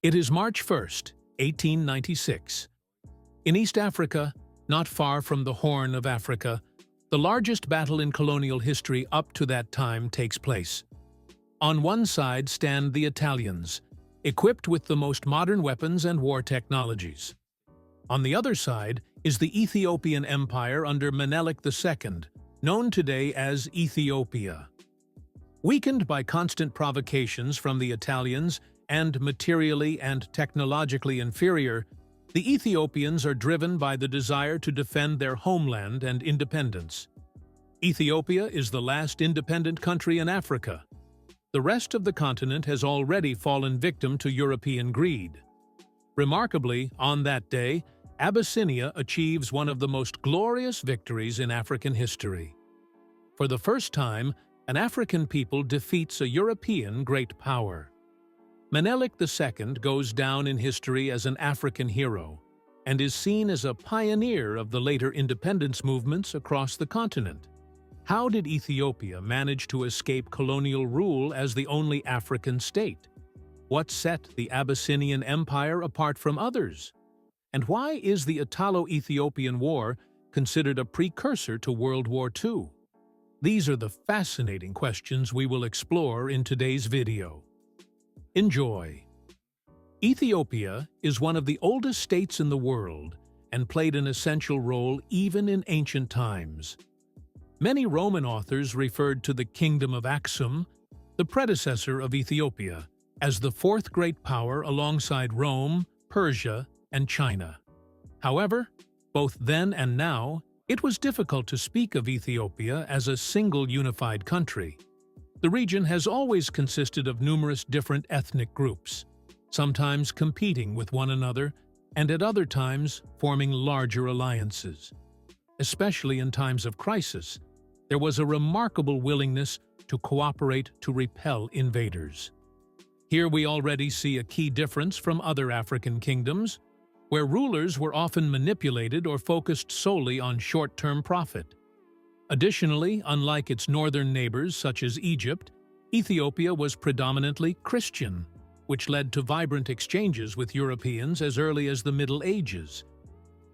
It is March 1st, 1896. In East Africa, not far from the Horn of Africa, the largest battle in colonial history up to that time takes place. On one side stand the Italians, equipped with the most modern weapons and war technologies. On the other side is the Ethiopian Empire under Menelik II, known today as Ethiopia. Weakened by constant provocations from the Italians and materially and technologically inferior, the Ethiopians are driven by the desire to defend their homeland and independence. Ethiopia is the last independent country in Africa. The rest of the continent has already fallen victim to European greed. Remarkably, on that day, Abyssinia achieves one of the most glorious victories in African history. For the first time, an African people defeats a European great power. Menelik II goes down in history as an African hero and is seen as a pioneer of the later independence movements across the continent. How did Ethiopia manage to escape colonial rule as the only African state? What set the Abyssinian Empire apart from others? And why is the Italo-Ethiopian War considered a precursor to World War II? These are the fascinating questions we will explore in today's video. Enjoy! Ethiopia is one of the oldest states in the world and played an essential role even in ancient times. Many Roman authors referred to the Kingdom of Aksum, the predecessor of Ethiopia, as the fourth great power alongside Rome, Persia, and China. However, both then and now, it was difficult to speak of Ethiopia as a single unified country. The region has always consisted of numerous different ethnic groups, sometimes competing with one another and at other times forming larger alliances. Especially in times of crisis, there was a remarkable willingness to cooperate to repel invaders. Here we already see a key difference from other African kingdoms, where rulers were often manipulated or focused solely on short-term profit. Additionally, unlike its northern neighbors such as Egypt, Ethiopia was predominantly Christian, which led to vibrant exchanges with Europeans as early as the Middle Ages.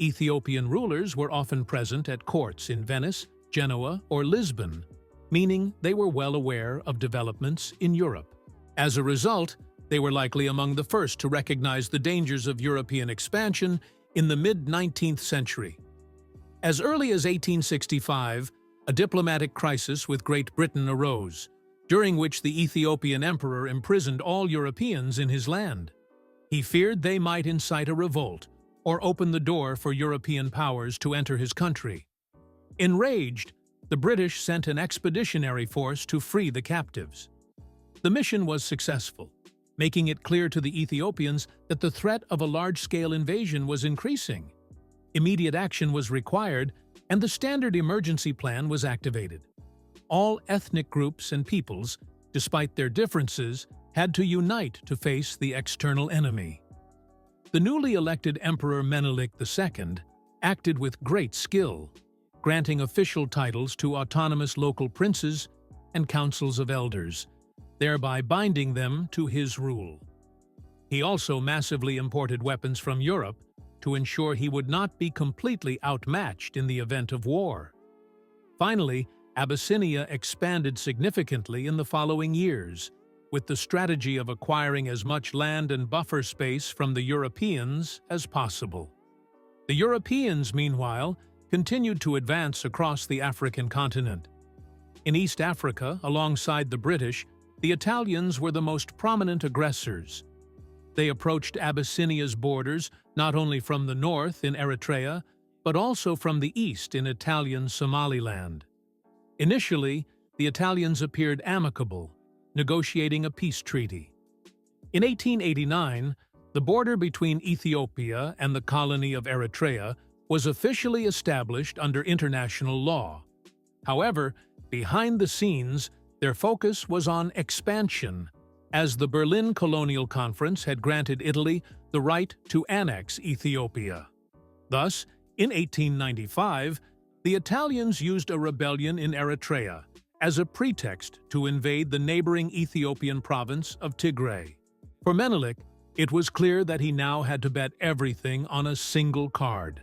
Ethiopian rulers were often present at courts in Venice, Genoa, or Lisbon, meaning they were well aware of developments in Europe. As a result, they were likely among the first to recognize the dangers of European expansion in the mid-19th century. As early as 1865, a diplomatic crisis with Great Britain arose, during which the Ethiopian emperor imprisoned all Europeans in his land. He feared they might incite a revolt or open the door for European powers to enter his country. Enraged, the British sent an expeditionary force to free the captives. The mission was successful, making it clear to the Ethiopians that the threat of a large-scale invasion was increasing. Immediate action was required, and the standard emergency plan was activated. All ethnic groups and peoples, despite their differences, had to unite to face the external enemy. The newly elected Emperor Menelik II acted with great skill, granting official titles to autonomous local princes and councils of elders, thereby binding them to his rule. He also massively imported weapons from Europe to ensure he would not be completely outmatched in the event of war. Finally, Abyssinia expanded significantly in the following years, with the strategy of acquiring as much land and buffer space from the Europeans as possible. The Europeans, meanwhile, continued to advance across the African continent. In East Africa, alongside the British, the Italians were the most prominent aggressors. They approached Abyssinia's borders not only from the north in Eritrea, but also from the east in Italian Somaliland. Initially, the Italians appeared amicable, negotiating a peace treaty. In 1889, the border between Ethiopia and the colony of Eritrea was officially established under international law. However, behind the scenes, their focus was on expansion, as the Berlin Colonial Conference had granted Italy the right to annex Ethiopia. Thus, in 1895, the Italians used a rebellion in Eritrea as a pretext to invade the neighboring Ethiopian province of Tigray. For Menelik, It was clear that he now had to bet everything on a single card.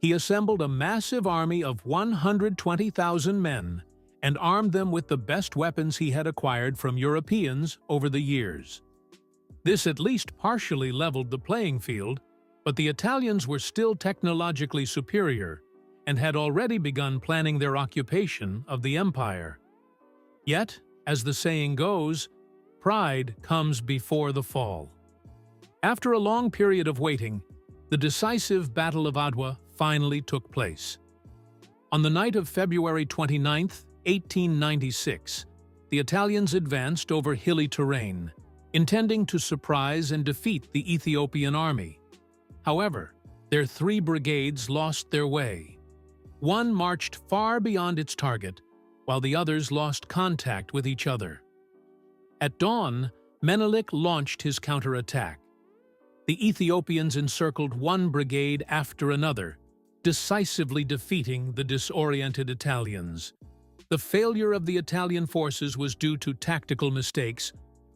He assembled a massive army of 120,000 men and armed them with the best weapons he had acquired from Europeans over the years. This at least partially leveled the playing field, but the Italians were still technologically superior and had already begun planning their occupation of the empire. Yet, as the saying goes, pride comes before the fall. After a long period of waiting, the decisive Battle of Adwa finally took place. On the night of February 29, 1896, the Italians advanced over hilly terrain, intending to surprise and defeat the Ethiopian army. However, their 3 brigades lost their way. One marched far beyond its target, while the others lost contact with each other. At dawn, Menelik launched his counterattack. The Ethiopians encircled one brigade after another, decisively defeating the disoriented Italians. The failure of the Italian forces was due to tactical mistakes,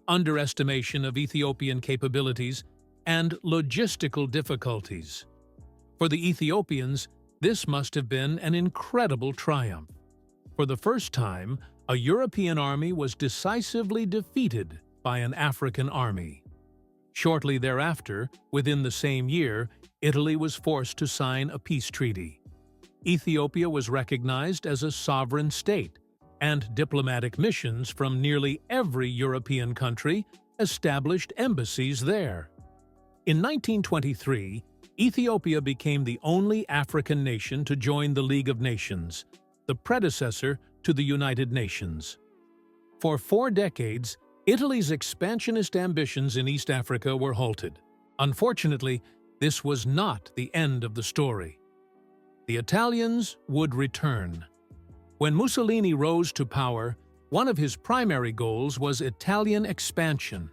underestimation of Ethiopian capabilities, and logistical difficulties. For the Ethiopians, this must have been an incredible triumph. For the first time, a European army was decisively defeated by an African army. Shortly thereafter, within the same year, Italy was forced to sign a peace treaty. Ethiopia was recognized as a sovereign state, and diplomatic missions from nearly every European country established embassies there. In 1923, Ethiopia became the only African nation to join the League of Nations, the predecessor to the United Nations. For 4 decades, Italy's expansionist ambitions in East Africa were halted. Unfortunately, this was not the end of the story. The Italians would return. When Mussolini rose to power, one of his primary goals was Italian expansion.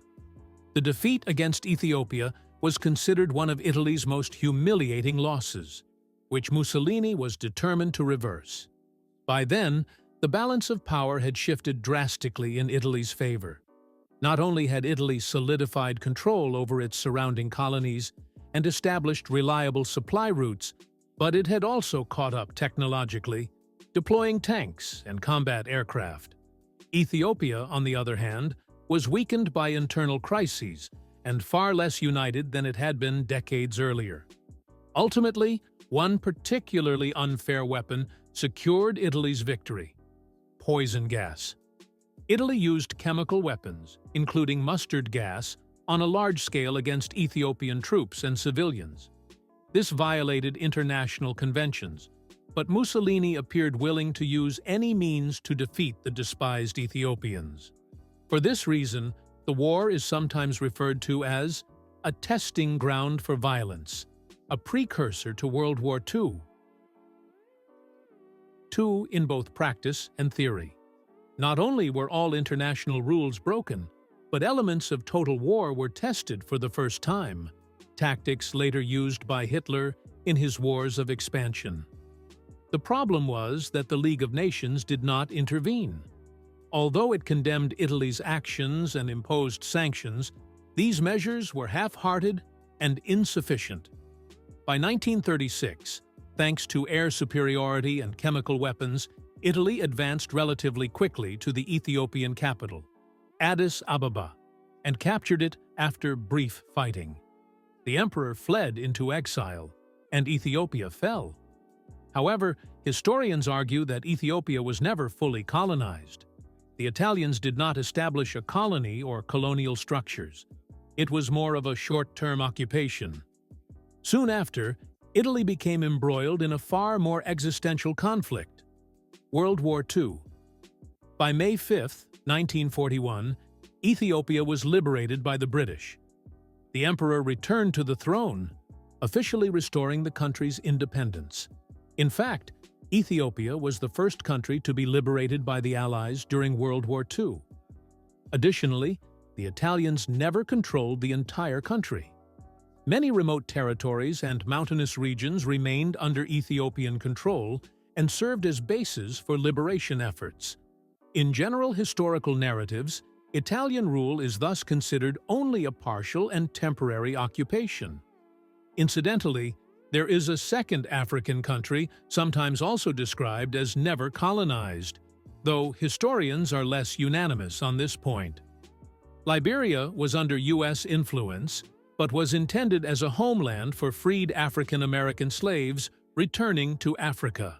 The defeat against Ethiopia was considered one of Italy's most humiliating losses, which Mussolini was determined to reverse. By then, the balance of power had shifted drastically in Italy's favor. Not only had Italy solidified control over its surrounding colonies and established reliable supply routes, but it had also caught up technologically, deploying tanks and combat aircraft. Ethiopia, on the other hand, was weakened by internal crises and far less united than it had been decades earlier. Ultimately, one particularly unfair weapon secured Italy's victory: poison gas. Italy used chemical weapons, including mustard gas, on a large scale against Ethiopian troops and civilians. This violated international conventions, but Mussolini appeared willing to use any means to defeat the despised Ethiopians. For this reason, the war is sometimes referred to as a testing ground for violence, a precursor to World War II. In both practice and theory. Not only were all international rules broken, but elements of total war were tested for the first time, tactics later used by Hitler in his wars of expansion. The problem was that the League of Nations did not intervene. Although it condemned Italy's actions and imposed sanctions, these measures were half-hearted and insufficient. By 1936, thanks to air superiority and chemical weapons, Italy advanced relatively quickly to the Ethiopian capital, Addis Ababa, and captured it after brief fighting. The emperor fled into exile, and Ethiopia fell. However, historians argue that Ethiopia was never fully colonized. The Italians did not establish a colony or colonial structures. It was more of a short-term occupation. Soon after, Italy became embroiled in a far more existential conflict: World War II. By May 5, 1941, Ethiopia was liberated by the British. The emperor returned to the throne, officially restoring the country's independence. In fact, Ethiopia was the first country to be liberated by the Allies during World War II. Additionally, the Italians never controlled the entire country. Many remote territories and mountainous regions remained under Ethiopian control and served as bases for liberation efforts. In general historical narratives, Italian rule is thus considered only a partial and temporary occupation. Incidentally, there is a second African country, sometimes also described as never colonized, though historians are less unanimous on this point. Liberia was under U.S. influence, but was intended as a homeland for freed African American slaves returning to Africa.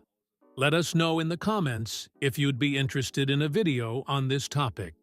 Let us know in the comments if you'd be interested in a video on this topic.